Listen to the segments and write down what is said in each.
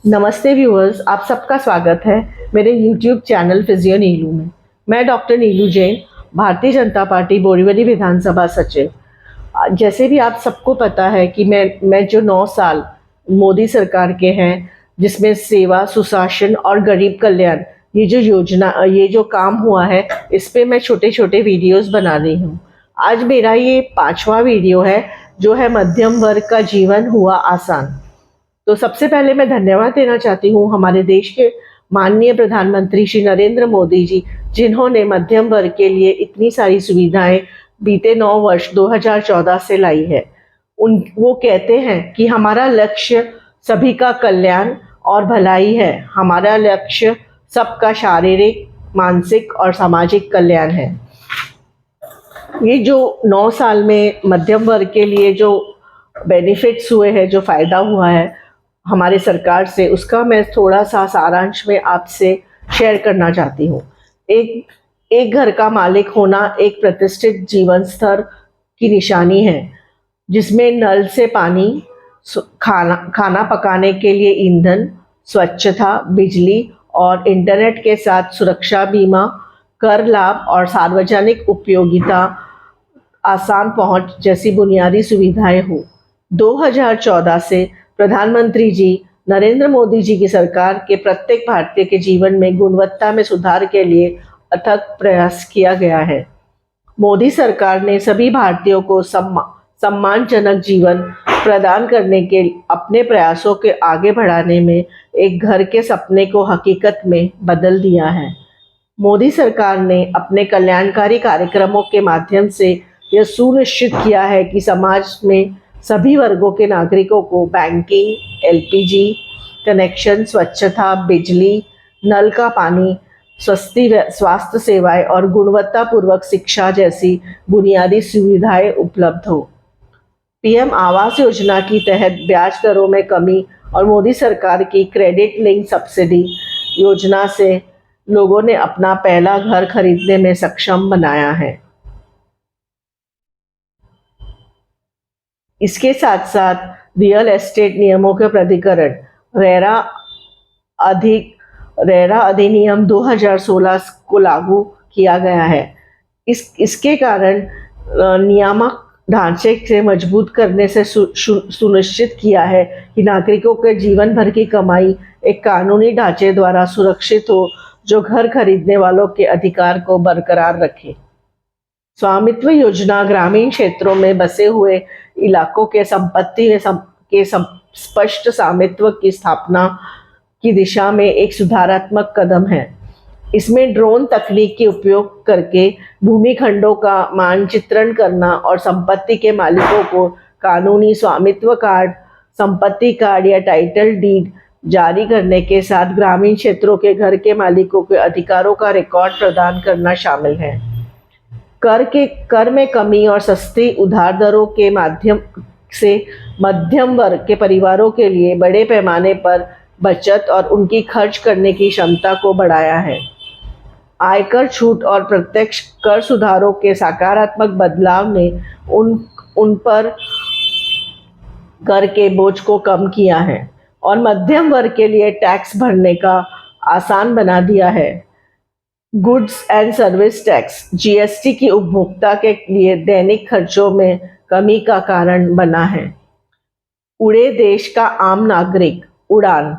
नमस्ते व्यूअर्स, आप सबका स्वागत है मेरे YouTube चैनल फिजियो नीलू में। मैं डॉक्टर नीलू जैन, भारतीय जनता पार्टी बोरीवली विधानसभा सचिव। जैसे भी आप सबको पता है कि मैं जो 9 साल मोदी सरकार के हैं, जिसमें सेवा, सुशासन और गरीब कल्याण, ये जो काम हुआ है, इस पे मैं छोटे छोटे वीडियोस बना रही हूँ। आज मेरा ये 5वां वीडियो है, जो है मध्यम वर्ग का जीवन हुआ आसान। तो सबसे पहले मैं धन्यवाद देना चाहती हूँ हमारे देश के माननीय प्रधानमंत्री श्री नरेंद्र मोदी जी, जिन्होंने मध्यम वर्ग के लिए इतनी सारी सुविधाएं बीते 9 वर्ष 2014 से लाई है। वो कहते हैं कि हमारा लक्ष्य सभी का कल्याण और भलाई है। हमारा लक्ष्य सबका शारीरिक, मानसिक और सामाजिक कल्याण है। ये जो 9 साल में मध्यम वर्ग के लिए जो बेनिफिट्स हुए हैं, जो फायदा हुआ है हमारे सरकार से, उसका मैं थोड़ा सा सारांश में आपसे शेयर करना चाहती हूँ। एक घर का मालिक होना एक प्रतिष्ठित जीवन स्तर की निशानी है, जिसमें नल से पानी, खाना पकाने के लिए ईंधन, स्वच्छता, बिजली और इंटरनेट के साथ सुरक्षा बीमा, कर लाभ और सार्वजनिक उपयोगिता, आसान पहुंच जैसी बुनियादी सुविधाएं हो। 2014 से प्रधानमंत्री जी नरेंद्र मोदी जी की सरकार के प्रत्येक भारतीय के जीवन में गुणवत्ता में सुधार के लिए अथक प्रयास किया गया है। मोदी सरकार ने सभी भारतीयों को सम्मानजनक जीवन प्रदान करने के अपने प्रयासों के आगे बढ़ाने में एक घर के सपने को हकीकत में बदल दिया है। मोदी सरकार ने अपने कल्याणकारी कार्यक्रमों के माध्यम से यह सुनिश्चित किया है कि समाज में सभी वर्गों के नागरिकों को बैंकिंग, एलपीजी कनेक्शन, स्वच्छता, बिजली, नल का पानी, सस्ती स्वास्थ्य सेवाएं और गुणवत्तापूर्वक शिक्षा जैसी बुनियादी सुविधाएं उपलब्ध हो। पीएम आवास योजना की तहत ब्याज दरों में कमी और मोदी सरकार की क्रेडिट लिंक सब्सिडी योजना से लोगों ने अपना पहला घर खरीदने में सक्षम बनाया है। इसके साथ साथ रियल एस्टेट नियमों के प्राधिकरण रेरा अधिनियम 2016 को लागू किया गया है। इसके कारण नियामक ढांचे से मजबूत करने से सुनिश्चित किया है कि नागरिकों के जीवन भर की कमाई एक कानूनी ढांचे द्वारा सुरक्षित हो, जो घर खरीदने वालों के अधिकार को बरकरार रखे। स्वामित्व योजना ग्रामीण क्षेत्रों में बसे हुए इलाकों के संपत्ति के स्पष्ट स्वामित्व की स्थापना की दिशा में एक सुधारात्मक कदम है। इसमें ड्रोन तकनीक के उपयोग करके भूमि खंडों का मानचित्रण करना और संपत्ति के मालिकों को कानूनी स्वामित्व कार्ड, संपत्ति कार्ड या टाइटल डीड जारी करने के साथ ग्रामीण क्षेत्रों के घर के मालिकों के अधिकारों का रिकॉर्ड प्रदान करना शामिल है। कर में कमी और सस्ती उधार दरों के माध्यम से मध्यम वर्ग के परिवारों के लिए बड़े पैमाने पर बचत और उनकी खर्च करने की क्षमता को बढ़ाया है। आयकर छूट और प्रत्यक्ष कर सुधारों के सकारात्मक बदलाव ने उन पर कर के बोझ को कम किया है और मध्यम वर्ग के लिए टैक्स भरने का आसान बना दिया है। Goods and service tax GST की उपभोक्ता के लिए दैनिक खर्चों में कमी का कारण बना है। उड़े देश का आम नागरिक उड़ान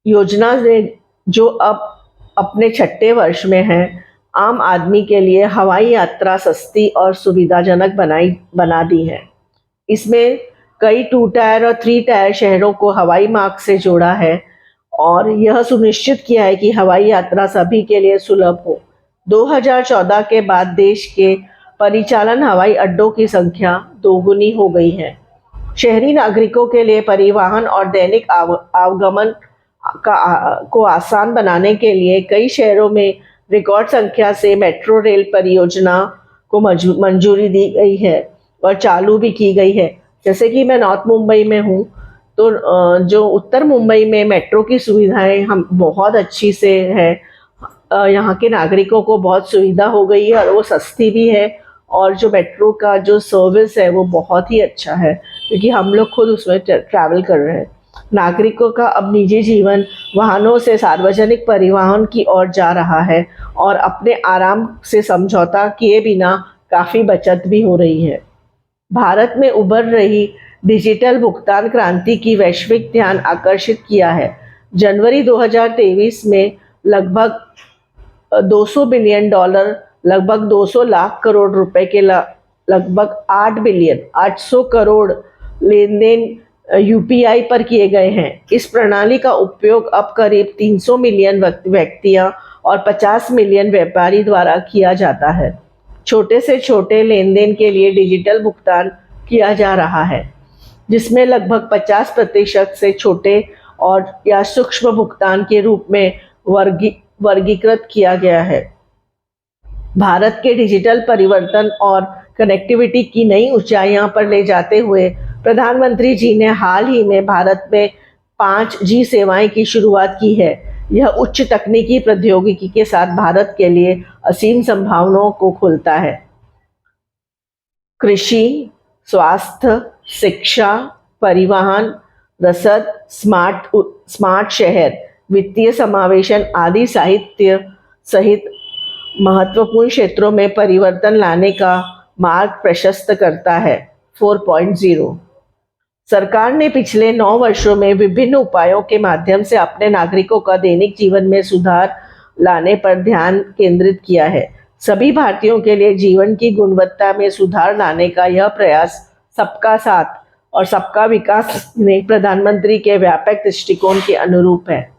योजना ने, जो अब अपने 6ठे वर्ष में है, आम आदमी के लिए हवाई यात्रा सस्ती और सुविधाजनक बना दी है। इसमें कई 2 टायर और 3 टायर शहरों को हवाई मार्ग से जोड़ा है और यह सुनिश्चित किया है कि हवाई यात्रा सभी के लिए सुलभ हो। 2014 के बाद देश के परिचालन हवाई अड्डों की संख्या दोगुनी हो गई है। शहरी नागरिकों के लिए परिवहन और दैनिक आवागमन को आसान बनाने के लिए कई शहरों में रिकॉर्ड संख्या से मेट्रो रेल परियोजना को मंजूरी दी गई है और चालू भी की गई है। जैसे कि मैं नॉर्थ मुंबई में हूँ, तो जो उत्तर मुंबई में मेट्रो की सुविधाएं हम बहुत अच्छी से है। यहाँ के नागरिकों को बहुत सुविधा हो गई है और वो सस्ती भी है, और जो मेट्रो का जो सर्विस है वो बहुत ही अच्छा है, क्योंकि हम लोग खुद उसमें ट्रैवल कर रहे हैं। नागरिकों का अब निजी जीवन वाहनों से सार्वजनिक परिवहन की ओर जा रहा है और अपने आराम से समझौता किए बिना काफ़ी बचत भी हो रही है। भारत में उभर रही डिजिटल भुगतान क्रांति की वैश्विक ध्यान आकर्षित किया है। जनवरी 2023 में लगभग 200 बिलियन डॉलर, लगभग 200 लाख करोड़ रुपए के लगभग 8 बिलियन 800 करोड़ लेन देन यूपीआई पर किए गए हैं। इस प्रणाली का उपयोग अब करीब 300 मिलियन व्यक्तियों और 50 मिलियन व्यापारी द्वारा किया जाता है। छोटे से छोटे लेन देन के लिए डिजिटल भुगतान किया जा रहा है, जिसमें लगभग 50% से छोटे और या सूक्ष्म भुगतान के रूप में वर्गीकृत किया गया है। भारत के डिजिटल परिवर्तन और कनेक्टिविटी की नई ऊंचाइयों पर ले जाते हुए प्रधानमंत्री जी ने हाल ही में भारत में 5G सेवाएं की शुरुआत की है। यह उच्च तकनीकी प्रौद्योगिकी के साथ भारत के लिए असीम संभावनाओं को खोलता है। कृषि, स्वास्थ्य, शिक्षा, परिवहन, रसद, स्मार्ट शहर, वित्तीय समावेशन आदि साहित्य सहित महत्वपूर्ण क्षेत्रों में परिवर्तन लाने का मार्ग प्रशस्त करता है। 4.0 सरकार ने पिछले 9 वर्षों में विभिन्न उपायों के माध्यम से अपने नागरिकों का दैनिक जीवन में सुधार लाने पर ध्यान केंद्रित किया है। सभी भारतीयों के लिए जीवन की गुणवत्ता में सुधार लाने का यह प्रयास सबका साथ और सबका विकास में प्रधानमंत्री के व्यापक दृष्टिकोण के अनुरूप है।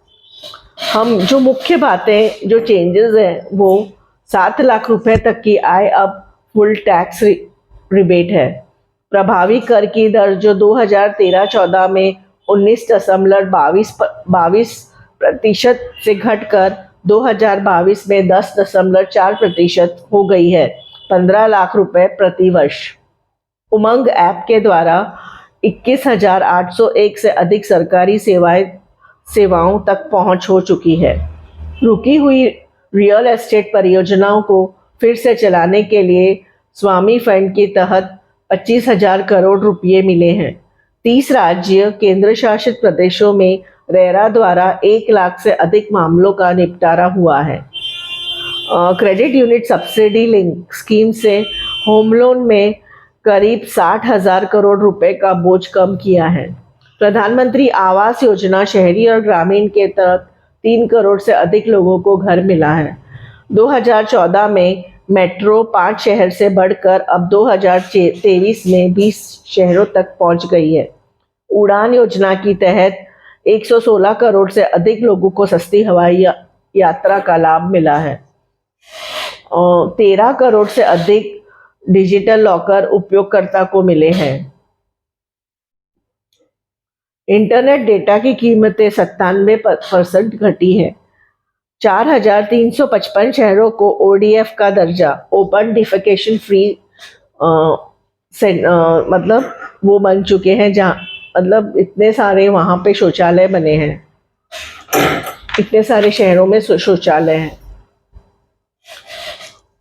हम जो मुख्य बातें, जो चेंजेस हैं, वो 7 लाख रुपए तक की आय अब फुल टैक्स रिबेट है। प्रभावी कर की दर जो 2013-14 में 19.22% से घटकर 2022 में 10.4% हो गई है। 15 लाख रुपए प्रति वर्ष। उमंग ऐप के द्वारा 21,801 से अधिक सरकारी सेवाओं तक पहुंच हो चुकी है। रुकी हुई रियल एस्टेट परियोजनाओं को फिर से चलाने के लिए स्वामी फंड के तहत 25,000 करोड़ रुपए मिले हैं। 30 राज्य केंद्र शासित प्रदेशों में रेरा द्वारा 1 लाख से अधिक मामलों का निपटारा हुआ है। Credit unit subsidy link scheme से होम लोन में करीब 60,000 करोड़ रुपए का बोझ कम किया है। प्रधानमंत्री आवास योजना शहरी और ग्रामीण के तहत 3 करोड़ से अधिक लोगों को घर मिला है। 2014 में मेट्रो 5 शहर से बढ़कर अब 2023 में 20 शहरों तक पहुंच गई है। उड़ान योजना के तहत 116 करोड़ से अधिक लोगों को सस्ती हवाई यात्रा का लाभ मिला है। 13 करोड़ से अधिक डिजिटल लॉकर उपयोगकर्ता को मिले हैं। इंटरनेट डेटा की कीमतें 97% घटी है। 4,355 शहरों को ODF का दर्जा, ओपन डिफेकेशन फ्री मतलब वो बन चुके हैं, जहाँ मतलब इतने सारे वहाँ पे शौचालय बने हैं, इतने सारे शहरों में शौचालय हैं।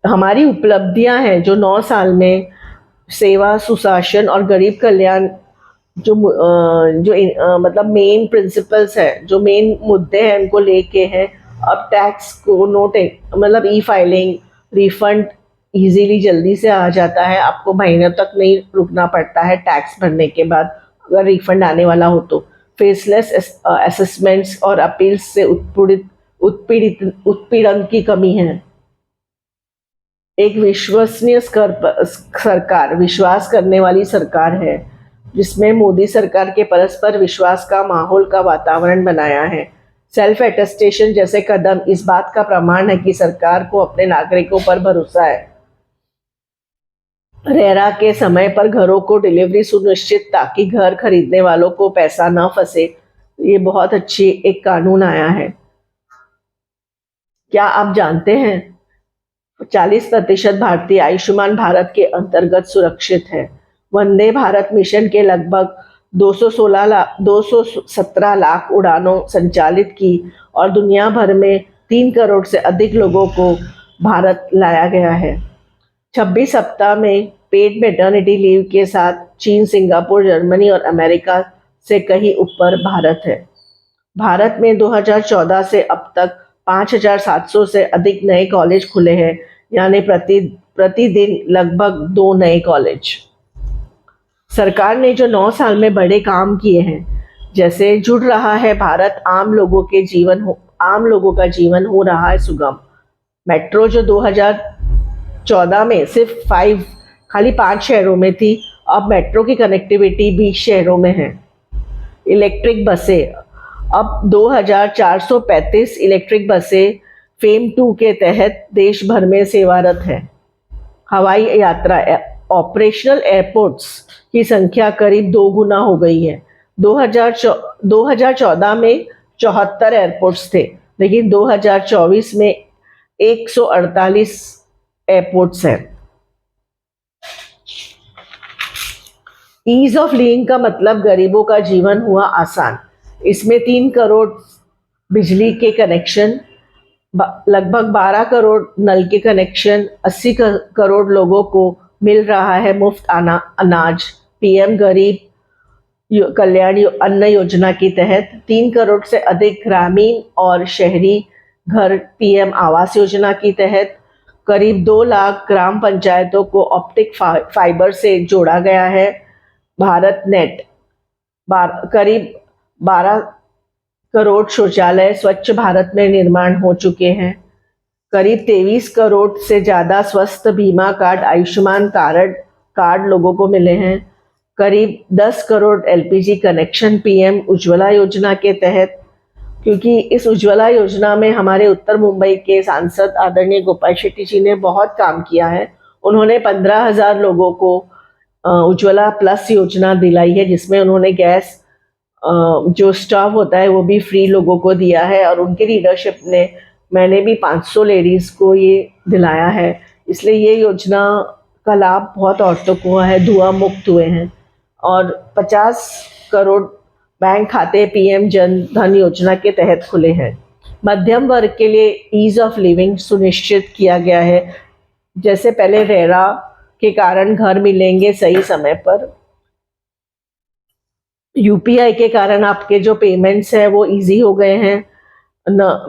हमारी उपलब्धियां हैं जो 9 साल में सेवा, सुशासन और गरीब कल्याण जो मतलब मेन प्रिंसिपल्स हैं, जो मेन मुद्दे हैं, उनको लेके हैं। अब टैक्स को मतलब ई-फाइलिंग, रिफंड इजीली जल्दी से आ जाता है। आपको महीनों तक नहीं रुकना पड़ता है टैक्स भरने के बाद, अगर रिफंड आने वाला हो तो। फेसलेस असेसमेंट्स और अपील्स से उत्पीड़न की कमी है। एक विश्वसनीय सरकार, विश्वास करने वाली सरकार है, जिसमें मोदी सरकार के परस्पर विश्वास का माहौल का वातावरण बनाया है। सेल्फ अटेस्टेशन जैसे कदम इस बात का प्रमाण है कि सरकार को अपने नागरिकों पर भरोसा है। रेरा के समय पर घरों को डिलीवरी सुनिश्चित, ताकि घर खरीदने वालों को पैसा न फंसे। ये बहुत अच्छी एक कानून आया है। क्या आप जानते हैं 40% भारतीय आयुष्मान भारत के अंतर्गत सुरक्षित है। वंदे भारत मिशन के लगभग 217 लाख उड़ानों संचालित की और दुनिया भर में 3 करोड़ से अधिक लोगों को भारत लाया गया है। 26 सप्ताह में पेड मैटरनिटी लीव के साथ चीन, सिंगापुर, जर्मनी और अमेरिका से कहीं ऊपर भारत है। भारत में 2014 से अब तक 5,700 से अधिक नए कॉलेज खुले हैं, यानी प्रतिदिन लगभग 2 नए कॉलेज। सरकार ने जो 9 साल में बड़े काम किए हैं, जैसे जुड़ रहा है भारत, आम लोगों का जीवन हो रहा है सुगम। मेट्रो जो 2014 में सिर्फ खाली 5 शहरों में थी, अब मेट्रो की कनेक्टिविटी 20 शहरों में है। इलेक्ट्रिक बसें, अब 2,435 इलेक्ट्रिक बसें फेम 2 के तहत देश भर में सेवारत है। हवाई यात्रा, ऑपरेशनल एयरपोर्ट्स की संख्या करीब 2 गुना हो गई है। 2014 में 74 एयरपोर्ट्स थे, लेकिन 2024 में 148 एयरपोर्ट्स हैं। ईज ऑफ लिविंग का मतलब गरीबों का जीवन हुआ आसान। इसमें 3 करोड़ बिजली के कनेक्शन, लगभग 12 करोड़ नल के कनेक्शन, 80 करोड़ लोगों को मिल रहा है मुफ्त अनाज। पीएम गरीब कल्याण अन्न योजना के तहत 3 करोड़ से अधिक ग्रामीण और शहरी घर, पीएम आवास योजना के तहत करीब 2 लाख ग्राम पंचायतों को ऑप्टिक फाइबर से जोड़ा गया है। भारत नेट, करीब 12 करोड़ शौचालय स्वच्छ भारत में निर्माण हो चुके हैं। करीब 23 करोड़ से ज़्यादा स्वास्थ्य बीमा कार्ड, आयुष्मान कार्ड लोगों को मिले हैं। करीब 10 crore LPG connection PM Ujjwala योजना के तहत, क्योंकि इस उज्ज्वला योजना में हमारे उत्तर मुंबई के सांसद आदरणीय गोपाल शेट्टी जी ने बहुत काम किया है। उन्होंने 15,000 लोगों को उज्ज्वला प्लस योजना दिलाई है, जिसमें उन्होंने गैस जो स्टोव होता है वो भी फ्री लोगों को दिया है, और उनकी लीडरशिप ने मैंने भी 500 लेडीज़ को ये दिलाया है। इसलिए ये योजना का लाभ बहुत औरतों को हुआ है, धुआं मुक्त हुए हैं। और 50 करोड़ बैंक खाते पीएम जन धन योजना के तहत खुले हैं। मध्यम वर्ग के लिए ईज ऑफ लिविंग सुनिश्चित किया गया है, जैसे पहले रेरा के कारण घर मिलेंगे सही समय पर, यूपीआई के कारण आपके जो पेमेंट्स हैं वो इजी हो गए हैं,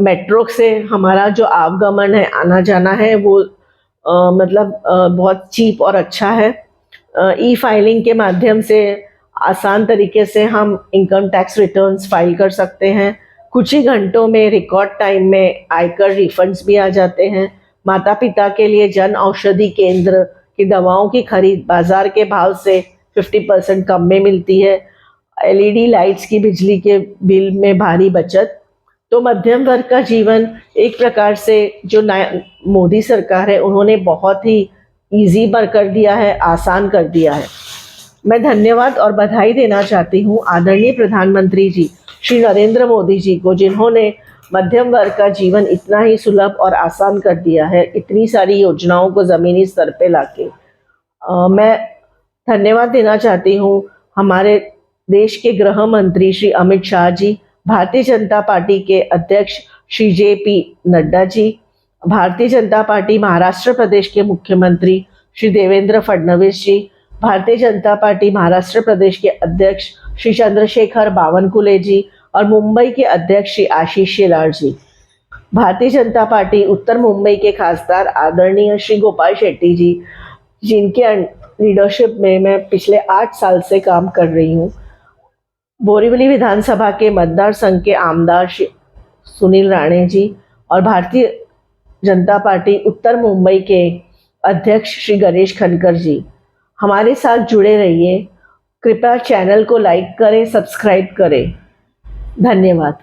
मेट्रो से हमारा जो आवागमन है, आना जाना है, वो बहुत चीप और अच्छा है। ई फाइलिंग के माध्यम से आसान तरीके से हम इनकम टैक्स रिटर्न्स फाइल कर सकते हैं। कुछ ही घंटों में, रिकॉर्ड टाइम में आयकर रिफंड्स भी आ जाते हैं। माता पिता के लिए जन औषधि केंद्र की दवाओं की खरीद बाजार के भाव से 50% कम में मिलती है। एलईडी लाइट्स की बिजली के बिल में भारी बचत। तो मध्यम वर्ग का जीवन एक प्रकार से जो मोदी सरकार है उन्होंने बहुत ही इजी कर दिया है, आसान कर दिया है। मैं धन्यवाद और बधाई देना चाहती हूँ आदरणीय प्रधानमंत्री जी श्री नरेंद्र मोदी जी को, जिन्होंने मध्यम वर्ग का जीवन इतना ही सुलभ और आसान कर दिया है, इतनी सारी योजनाओं को ज़मीनी स्तर पे लाके। मैं धन्यवाद देना चाहती हूँ हमारे देश के गृह मंत्री श्री अमित शाह जी, भारतीय जनता पार्टी के अध्यक्ष श्री JP नड्डा जी, भारतीय जनता पार्टी महाराष्ट्र प्रदेश के मुख्यमंत्री श्री देवेंद्र फडणवीस जी, भारतीय जनता पार्टी महाराष्ट्र प्रदेश के अध्यक्ष श्री चंद्रशेखर बावनकुले जी और मुंबई के अध्यक्ष श्री आशीष शेलार जी, भारतीय जनता पार्टी उत्तर मुंबई के खासदार आदरणीय श्री गोपाल शेट्टी जी, जिनके लीडरशिप में मैं पिछले 8 साल से काम कर रही हूँ, बोरीवली विधानसभा के मतदार संघ के आमदार श्री सुनील राणे जी और भारतीय जनता पार्टी उत्तर मुंबई के अध्यक्ष श्री गणेश खनकर जी। हमारे साथ जुड़े रहिए। कृपया चैनल को लाइक करें, सब्सक्राइब करें। धन्यवाद।